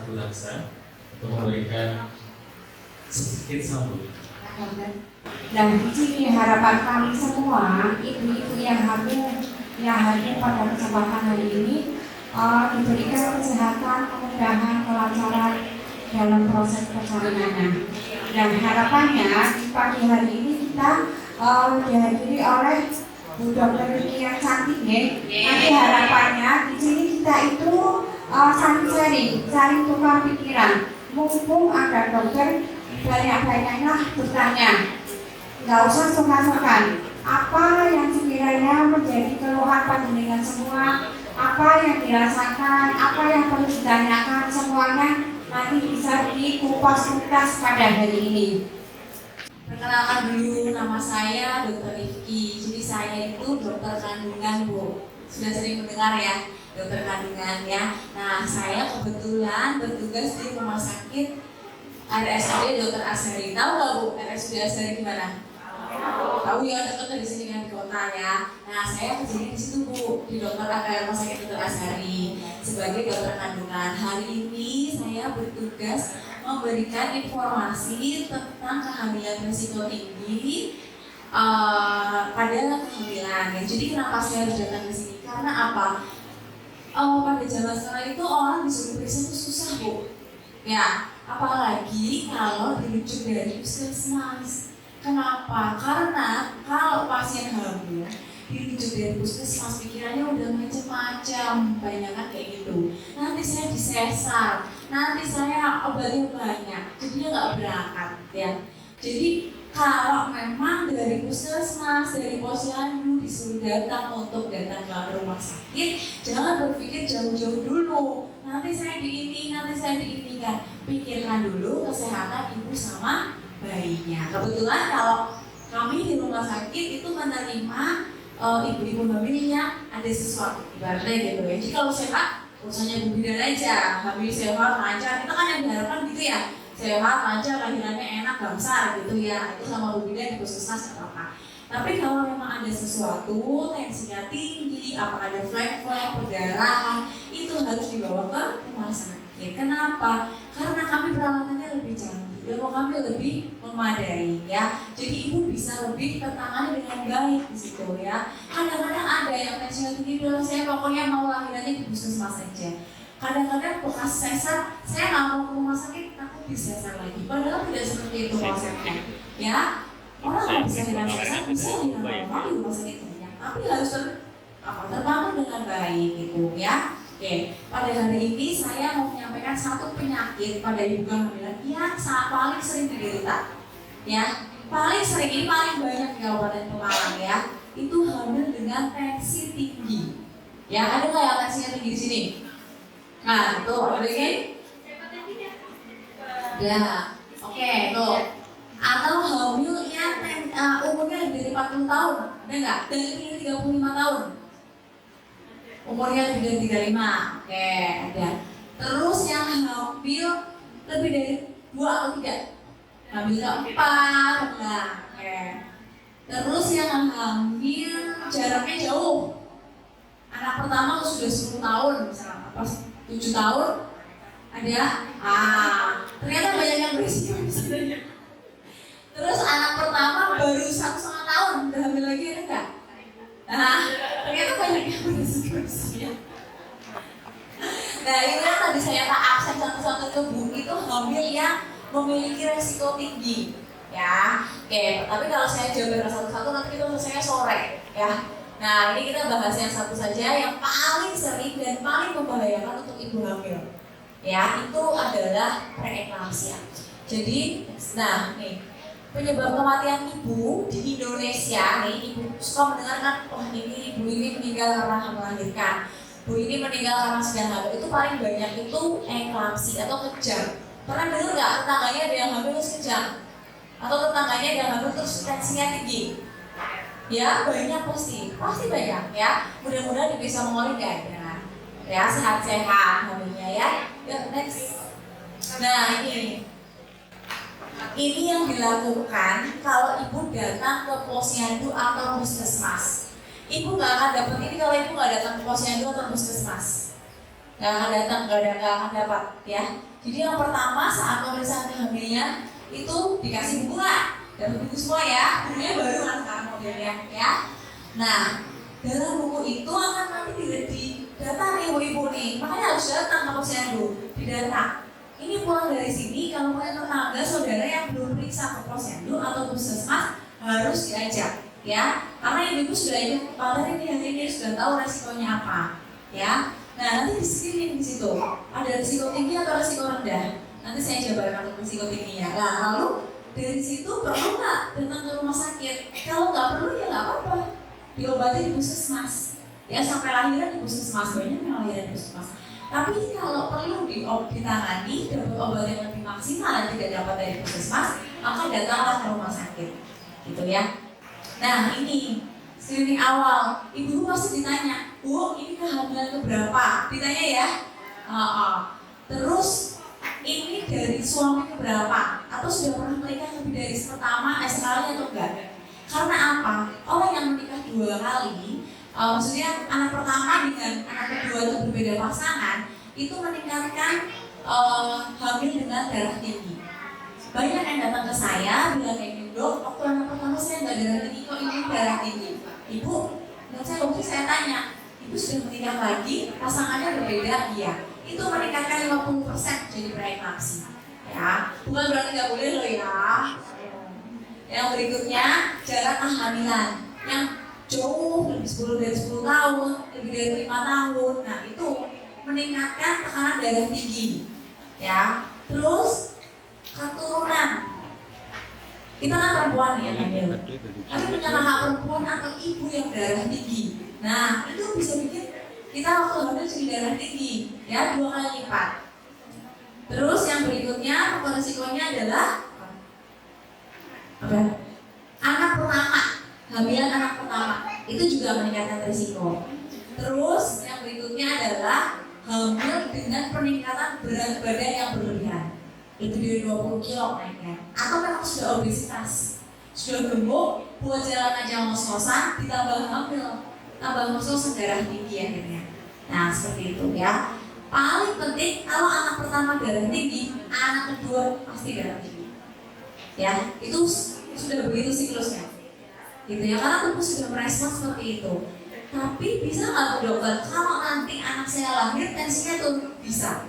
Satu Laksa untuk memberikan sedikit sambutan. Dan di sini harapan kami semua, ibu-ibu yang hadir pada kesempatan hari ini diberikan kesehatan, kemudahan, kelancaran dalam proses persalinannya. Dan harapannya di pagi hari ini kita dihadiri oleh Bu Dokter Vicky yang cantik ya. Nanti harapannya di sini kita itu saling tukar pikiran. Mumpung ada dokter, banyak-banyaknya bertanya. Nggak usah sungkan-sungkan. Apa yang sekiranya menjadi keluhan panjenengan semua, apa yang dirasakan, apa yang perlu ditanyakan, semuanya nanti bisa dikupas tuntas pada hari ini. Perkenalkan dulu, nama saya Dr. Rifki. Jadi saya itu dokter kandungan, Bu. Sudah sering mendengar ya, dokter kandungan ya. Nah, saya kebetulan bertugas di rumah sakit RSUD Dr. Azhari. Tahu nggak, Bu, RSUD Azhari di mana? Tahu ya, dekat di sini kan di kota ya. Nah, saya kerja di situ, Bu, di rumah sakit Dr. Azhari sebagai dokter kandungan. Hari ini saya bertugas memberikan informasi tentang kehamilan risiko tinggi pada kehamilan. Ya, jadi kenapa saya harus datang ke sini? Karena apa? Pada zaman sekarang itu orang disuruh periksa itu susah, Bu. Ya, apalagi kalau dirujuk dari puskesmas. Kenapa? Karena kalau pasien hamil dirujuk dari puskesmas, pikirannya udah macam-macam, banyak kayak gitu. Nanti saya disesar, nanti saya obatnya banyak, jadinya nggak berangkat ya. Jadi kalau memang dari puskesmas, dari posyandu disuruh datang ke rumah sakit, jangan berpikir jauh-jauh dulu. Nanti saya di ini kan. Pikirkan dulu kesehatan ibu sama bayinya. Kebetulan kalau kami di rumah sakit itu menerima ibu-ibu hamil yang ada sesuatu, ibaratnya gitu ya. Jadi kalau sehat, urusannya Bu Bidan aja, hamil sehat, lancar, kita kan yang diharapkan gitu ya. Sehat, lancar, lahirannya enak, bangsa gitu ya. Itu sama Bu Bidan di puskesmas apa-apa. Tapi kalau memang ada sesuatu, tensinya tinggi, apa ada flek-flek, perdarahan, itu harus dibawa ke rumah sakit. Kenapa? Karena kami peralatannya lebih canggih, dan kami lebih memadai ya. Jadi ibu bisa lebih tertangani dengan baik di situ ya. Kadang-kadang ada yang tensinya tinggi, bilang saya pokoknya mau lahirannya di puskesmas saja. Kadang-kadang bekas sesar, saya nggak mau ke rumah sakit, takut disesar lagi. Padahal tidak seperti itu konsepnya ya. Orang kalau bisa dengan sesar, bisa dengan normal di rumah sakit banyak, tapi harus terbangun dengan baik gitu ya. Oke, pada hari ini saya mau menyampaikan satu penyakit pada ibu kehamilan yang paling sering diderita, ya, paling sering, ini paling banyak di Kabupaten Pemalang ya, itu hamil dengan tensi tinggi. Ya, ada nggak yang tensinya tinggi di sini? Nah, tuh, ada ini? Ya, oke, tuh. Atau hamil yang umurnya lebih dari 40 tahun, ada nggak? Dan lebih dari 35 tahun. Umurnya lebih dari 35, oke, ada. Terus yang hamil lebih dari 2 atau 3, hamil ke-4, nah, oke. Terus yang hamil jaraknya jauh, anak pertama sudah 10 tahun, misalnya pas 7 tahun, ada, ternyata banyak yang berisiko misalnya. Terus anak pertama baru 1,5 tahun, udah hamil lagi, ada nggak? Nah, ternyata banyak yang berisiko. Nah, ini kan tadi saya tak absen satu-satu ke Bu, itu hamil yang memiliki resiko tinggi ya. Oke, tapi kalau saya jawab satu-satu nanti kita selesai sore ya. Nah, ini kita bahas yang satu saja yang paling sering dan paling membahayakan untuk ibu hamil ya, itu adalah preeklamsia. Jadi, nah nih, penyebab kematian ibu di Indonesia nih, ibu suka mendengarkan, oh ini ibu ini meninggal karena melahirkan, bu ini meninggal karena sedang hamil, itu paling banyak itu eklamsi atau kejang. Pernah dengar nggak tetangganya ada yang hamil terus kejang? Atau tetangganya ada yang hamil terus tensinya tinggi? Ya banyak, pasti banyak ya. Mudah-mudahan bisa mengoreksi ya, sehat-sehat hamilnya ya. Ya, next. Nah ini yang dilakukan kalau ibu datang ke posyandu atau puskesmas. Ibu nggak akan dapat ini kalau ibu nggak datang ke posyandu atau puskesmas. nggak akan datang, nggak akan dapat ya. Jadi yang pertama saat pemeriksaan kehamilan itu dikasih buku nggak? Dapat buku semua ya, bukunya baru kan sekarang modelnya ya. Nah dalam buku itu akan nanti didata nih ibu-ibu nih, makanya harus datang ke posyandu, didata. Ini pulang dari sini, kalau punya tetangga saudara yang belum periksa ke posyandu atau puskesmas harus diajak ya, karena ibu-ibu sudah ikut materi ini hari ini sudah tahu resikonya apa ya. Nah nanti di screening di situ ada risiko tinggi atau risiko rendah. Nanti saya jabarkan untuk risiko tingginya. Nah lalu dari situ perlu nggak datang ke rumah sakit? Kalau nggak perlu ya nggak apa-apa, diobati di puskesmas ya, sampai lahiran di puskesmas, banyak yang lahiran di puskesmas. Tapi kalau perlu ditangani dapat obat yang lebih maksimal dan tidak dapat dari puskesmas, maka datanglah ke rumah sakit gitu ya. Nah ini screening awal, ibu pasti ditanya, Bu ini kehamilan keberapa? Ditanya ya. Terus ini dari suami keberapa? Atau sudah pernah menikah lebih dari pertama sekali atau enggak? Karena apa? Orang yang menikah 2 kali, maksudnya anak pertama dengan anak kedua itu berbeda pasangan, itu meningkatkan hamil dengan darah tinggi. Banyak yang datang ke saya bilang kayak gitu, Dok, waktu anak pertama saya nggak darah tinggi, kok ini darah tinggi. Ibu, dan saya tanya, ibu sudah menikah lagi, pasangannya berbeda? Iya. Itu meningkatkan 50% jadi preeklampsi. Ya, bukan berarti nggak boleh loh ya. Yang berikutnya jarak kehamilan yang jauh lebih 10 tahun, lebih dari 5 tahun. Nah itu meningkatkan tekanan darah tinggi. Ya, terus keturunan. Kita kan perempuan ya, tapi punya anak perempuan atau ibu yang darah tinggi. Nah itu bisa bikin kita waktu hamil jadi darah tinggi, ya 2 kali lipat. Terus yang berikutnya faktor risikonya adalah apa? Anak pertama, hamilan anak pertama itu juga meningkatkan risiko. Terus yang berikutnya adalah hamil dengan peningkatan berat badan yang berlebihan. Itu dari 20 kilo naiknya. Atau memang sudah obesitas, sudah gemuk, buat jalan aja ngos-ngosan, ditambah hamil, tambah ngos-ngosan darah tinggi akhirnya. Nah seperti itu ya. Paling penting kalau anak pertama darah tinggi, anak kedua pasti darah tinggi. Ya, itu sudah begitu siklusnya. Gitu ya, karena tubuh sudah merespon seperti itu. Tapi bisa nggak tuh dokter, kalau nanti anak saya lahir tensinya tuh bisa.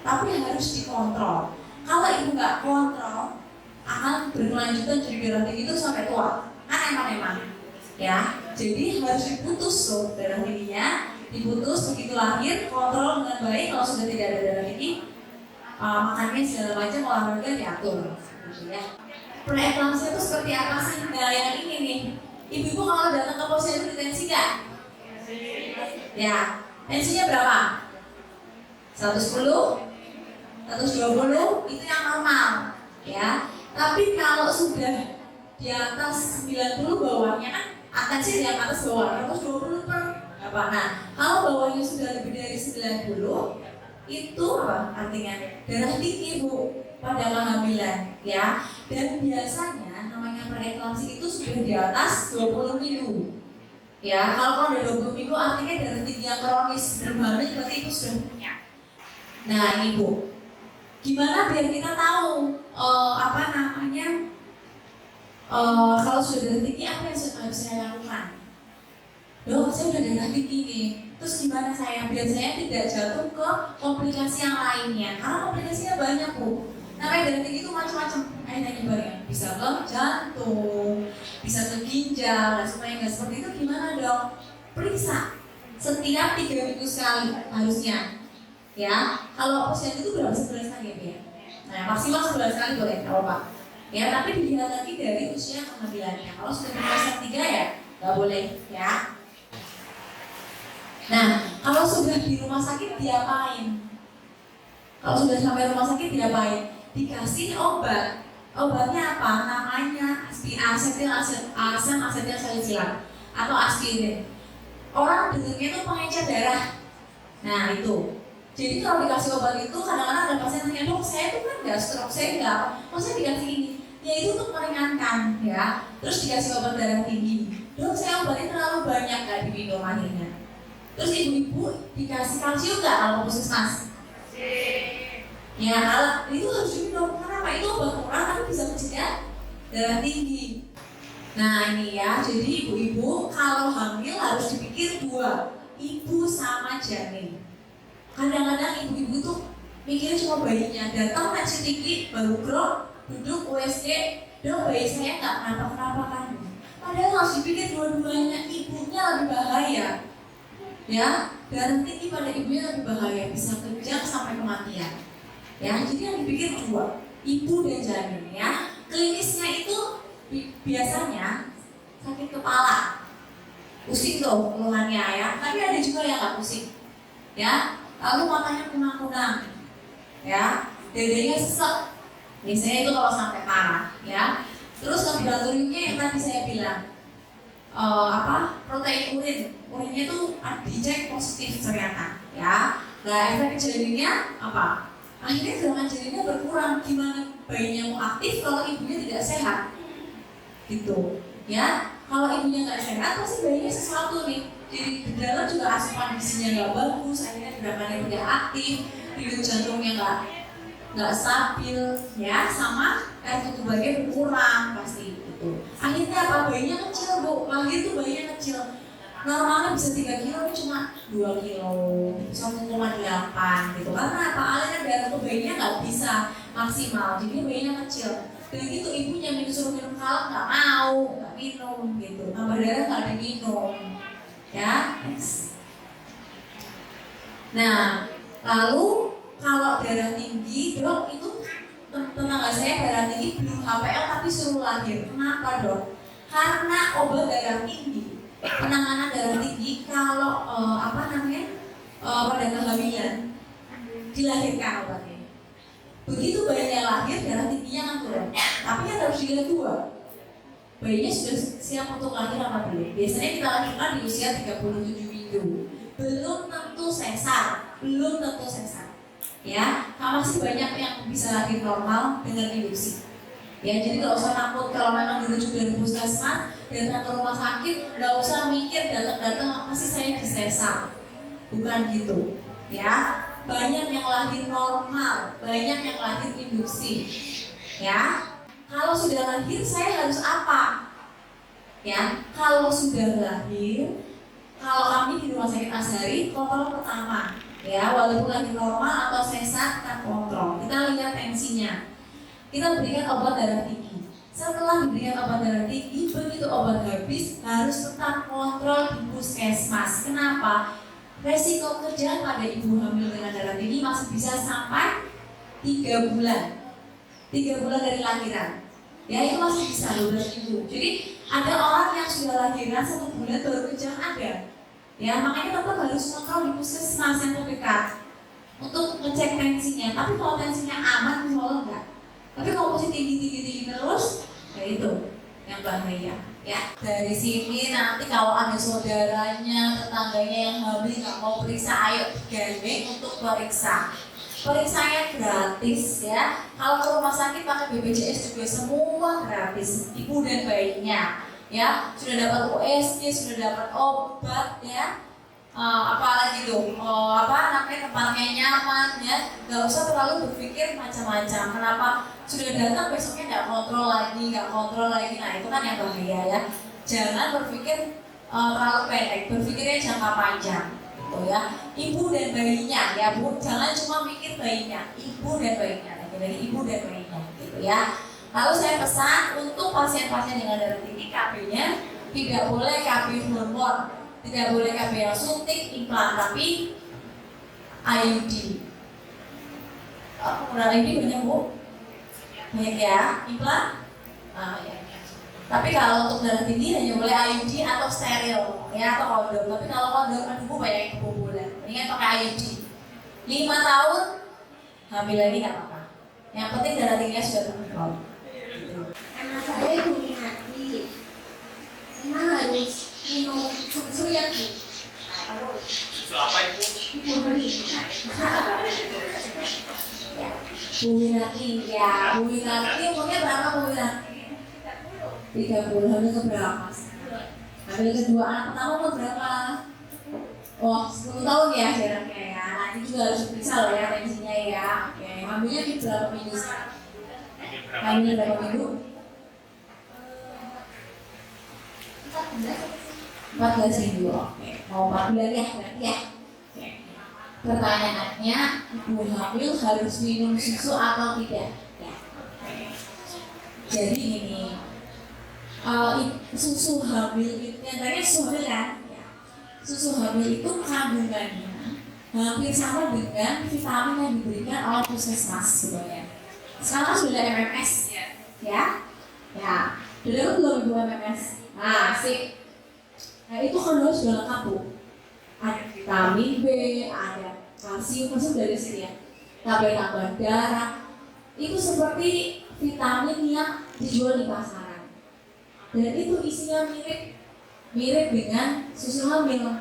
Tapi harus dikontrol. Kalau ibu nggak kontrol, akan berkelanjutan jadi darah tinggi itu sampai tua. Kan emang. Ya, jadi harus diputus tuh darah tingginya, diputus begitu lahir, kontrol dengan baik. Kalau sudah tidak ada darah tinggi, makannya segala macam, olahraga diatur, gitu ya. Preeklampsia itu seperti apa sih? Nah yang ini nih, ibu-ibu kalau datang ke posyandu di tensi nggak? Ya, tensinya berapa? 110, 120 itu yang normal, ya. Tapi kalau sudah di atas 90 bawahnya kan akan sih di atas bawah 120 per apa? Nah, kalau bawahnya sudah lebih dari 90 itu apa artinya? Darah tinggi Bu pada kehamilan, ya. Dan biasanya namanya preeklampsi itu sudah di atas 20 minggu. Ya, kalau udah 20 minggu artinya darah tinggi yang kronis berhamil berarti itu sudah punya. Nah, ini Bu. Gimana biar kita tahu kalau sudah darah tinggi apa yang harus saya lakukan? Dok, saya udah darah tinggi nih. Terus gimana biar saya tidak jatuh ke komplikasi yang lainnya? Karena komplikasinya banyak Bu. Namanya darah tinggi itu macam-macam. Bisa ke jantung, bisa ke ginjal. Nah, supaya nggak seperti itu gimana dok? Periksa setiap 3 minggu sekali harusnya. Ya, kalau posyandu itu berapa sebulan sekali ya? Nah, maksimal sebulan sekali boleh, kalau Pak. Ya, tapi dilihat lagi dari usia kehamilannya. Kalau sudah di fase 3 ya nggak boleh, ya. Nah, kalau sudah di rumah sakit diapain? Kalau sudah sampai rumah sakit diapain? Dikasih obat. Obatnya apa? Namanya asetilsalicilat atau aspirin. Orang dengarnya itu pengencer darah. Nah, itu. Jadi kalau dikasih obat itu kadang-kadang ada pasien tanya, Dok, saya itu kan nggak stroke, saya nggak apa, kok saya dikasih ini? Ya itu untuk meringankan, ya. Terus dikasih obat darah tinggi. Dok, saya obatnya terlalu banyak nggak diminum akhirnya. Terus ibu-ibu dikasih kalsium nggak kalau ke puskesmas? Ya, kalau itu harus diminum. Kenapa? Itu obat murah tapi bisa mencegah darah tinggi. Nah ini ya, jadi ibu-ibu kalau hamil harus dipikir dua, ibu sama janin. Kadang-kadang ibu-ibu tuh mikirnya cuma bayinya, datang tensi tinggi, baru grok, duduk USG, dok bayi saya nggak kenapa-kenapa kan. Padahal harus dipikir dua-duanya, ibunya lebih bahaya. Ya, darah tinggi pada ibunya lebih bahaya, bisa kejang sampai kematian. Ya, jadi yang dipikir dua, ibu dan janin ya. Klinisnya itu biasanya sakit kepala, pusing tuh keluhannya ya. Tapi ada juga yang nggak pusing, ya. Lalu matanya kunang-kunang, ya. Dadanya sesek, biasanya itu kalau sampai parah, ya. Terus laboratoriumnya yang tadi saya bilang, protein urinnya tuh dicek positif ternyata, ya. Nah efek janinnya apa? Akhirnya gerakan janinnya berkurang. Gimana bayinya mau aktif kalau ibunya tidak sehat? Gitu ya, kalau ibunya nggak sehat pasti bayinya sesuatu nih. Jadi di dalam juga asupan gizinya nggak bagus, akhirnya gerakannya tidak aktif, denyut jantungnya nggak stabil ya, sama air tubuhnya berkurang pasti itu. Akhirnya apa? Bayinya kecil bu, lahir tuh bayinya kecil, normalnya bisa 3 kilo, ini cuma 2 kilo, 1,8 gitu. Karena apa? Aliran darah ke bayinya nggak bisa maksimal, jadi bayinya kecil. Dan gitu ibunya disuruh minum kalem nggak mau, nggak minum gitu. Tambah darah nggak diminum, ya. Nah, lalu kalau darah tinggi, dok itu tetangga saya darah tinggi belum HPL tapi suruh lahir. Kenapa dok? Karena obat darah tinggi, penanganan darah tinggi kalau pada kehamilan dilahirkan obatnya. Begitu bayinya lahir, darah tingginya kan turun. Tapi yang harus dilihat dua, bayinya sudah siap untuk lahir apa belum. Biasanya kita lakukan di usia 37 minggu. Belum tentu sesar, ya, masih banyak yang bisa lahir normal dengan induksi. Ya, jadi nggak usah takut kalau memang dirujuk dari puskesmas, datang ke rumah sakit, nggak usah mikir datang pasti saya disesar. Bukan gitu, ya. Banyak yang lahir normal, banyak yang lahir induksi. Ya, kalau sudah lahir saya harus apa? Ya, kalau sudah lahir, kalau kami di rumah sakit Azhari, kontrol pertama, ya, walaupun lahir normal atau sesar kita kontrol. Kita lihat tensinya. Kita berikan obat darah tinggi. Setelah diberikan obat darah tinggi, begitu obat habis harus tetap kontrol di puskesmas. Kenapa? Resiko kerja pada ibu hamil dengan darah tinggi masih bisa sampai 3 bulan. 3 bulan dari lahiran. Ya, itu masih bisa 12 minggu. Jadi ada orang yang sudah lahiran 1 bulan baru kejang ada. Ya, makanya tetap harus kontrol di puskesmas yang terdekat untuk ngecek tensinya. Tapi kalau tensinya aman, misalnya enggak. Tapi kalau masih tinggi terus, ya itu yang bahaya. Ya, dari sini nanti kalau ada saudaranya, tetangganya yang hamil nggak mau periksa, ayo digandeng untuk periksa. Periksanya gratis ya. Kalau ke rumah sakit pakai BPJS juga semua gratis, ibu dan bayinya. Ya, sudah dapat USG, sudah dapat obat ya. Apalagi tuh, tempatnya nyaman ya. Nggak usah terlalu berpikir macam-macam. Kenapa? Sudah datang besoknya nggak kontrol lagi. Nah itu kan yang bahaya ya. Jangan berpikir terlalu pendek, berpikirnya jangka panjang gitu ya. Ibu dan bayinya ya bu, jangan cuma mikir bayinya, ibu dan bayinya, lagi ibu dan bayinya gitu ya. Lalu saya pesan untuk pasien-pasien dengan darah tinggi, KB-nya tidak boleh KB hormon, tidak boleh KB yang suntik, implan, tapi IUD. Penggunaan IUD banyak bu? Banyak ya, implan? Ya. Tapi kalau untuk darah tinggi hanya boleh IUD atau steril ya, atau kondom. Tapi kalau kondom kan bu banyak yang kebobolan. Mendingan pakai IUD. 5 tahun hamil lagi nggak apa-apa. Yang penting darah tingginya sudah terkontrol. Anak saya ibu hati, memang harus minum susu ya bu. Susu apa ibu? Bu Winati ya, Bu Winati umurnya berapa Bu Winati? 30, hamil ke berapa? Hamil kedua, anak pertama umur berapa? Oh, 10 tahun ya jaraknya ya. Nanti juga harus diperiksa loh ya tensinya ya. Oke, hamilnya di berapa minggu sekarang? Hamilnya berapa minggu? 14 minggu. Oke, mau 4 bulan ya berarti ya. Oke. Pertanyaannya, ibu hamil harus minum susu atau tidak? Ya. Oke. Jadi ini susu hamil itu yang tadi susu hamil kan? Ya. Susu hamil itu kandungannya hampir sama dengan vitamin yang diberikan oleh puskesmas sebenarnya. Sekarang sudah ada MMS ya? Ya. Dulu belum ibu MMS. Nah, sip. Nah itu kan sudah lengkap bu. Ada vitamin B, ada kalsium, masuk dari sini ya. Tablet tambahan darah. Itu seperti vitamin yang dijual di pasaran. Dan itu isinya mirip dengan susu hamil.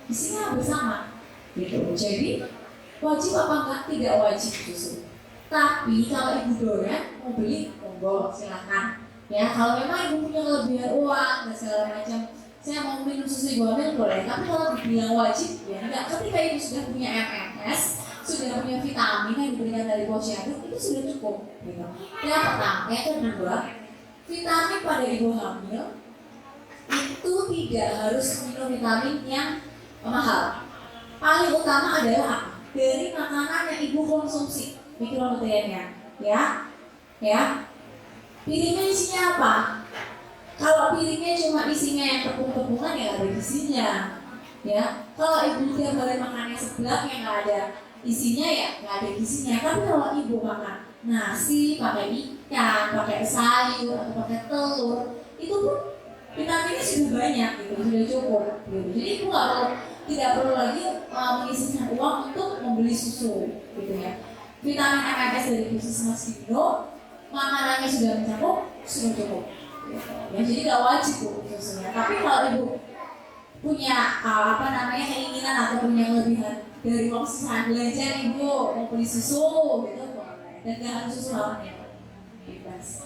Isinya bersama. Gitu. Jadi wajib apa enggak? Tidak wajib susu. Tapi kalau ibu doyan mau beli, monggo silakan. Ya kalau memang ibu punya kelebihan uang dan segala macam, saya mau minum susu ibu hamil boleh. Tapi kalau dibilang wajib, ya enggak. Ketika ibu sudah punya MMS, sudah punya vitamin yang diberikan dari posyandu, itu sudah cukup. Gitu. Yang pertama, yang kedua, vitamin pada ibu hamil itu tidak harus minum vitamin yang mahal. Paling utama adalah apa? Dari makanan yang ibu konsumsi, mikronutriennya, ya. Piringnya isinya apa? Kalau piringnya cuma isinya yang tepung-tepungan ya nggak ada isinya, ya. Kalau ibu tiap hari makannya seblak yang nggak ada isinya ya nggak ada isinya. Tapi kalau ibu makan nasi, pakai ikan, pakai sayur atau pakai telur, itu pun vitaminnya sudah banyak, gitu, sudah cukup. Gitu. Jadi ibu tidak perlu lagi menyisihkan uang untuk membeli susu, gitu ya. Vitamin MMS dari Puskesmas Indo, makanannya sudah mencakup, sudah cukup. Gitu. Ya, jadi nggak wajib bu susunya. Tapi kalau ibu punya keinginan atau punya kelebihan dari uang sisa belajar ibu mau beli susu, gitu boleh. Dan nggak harus susu lawan ya, bebas.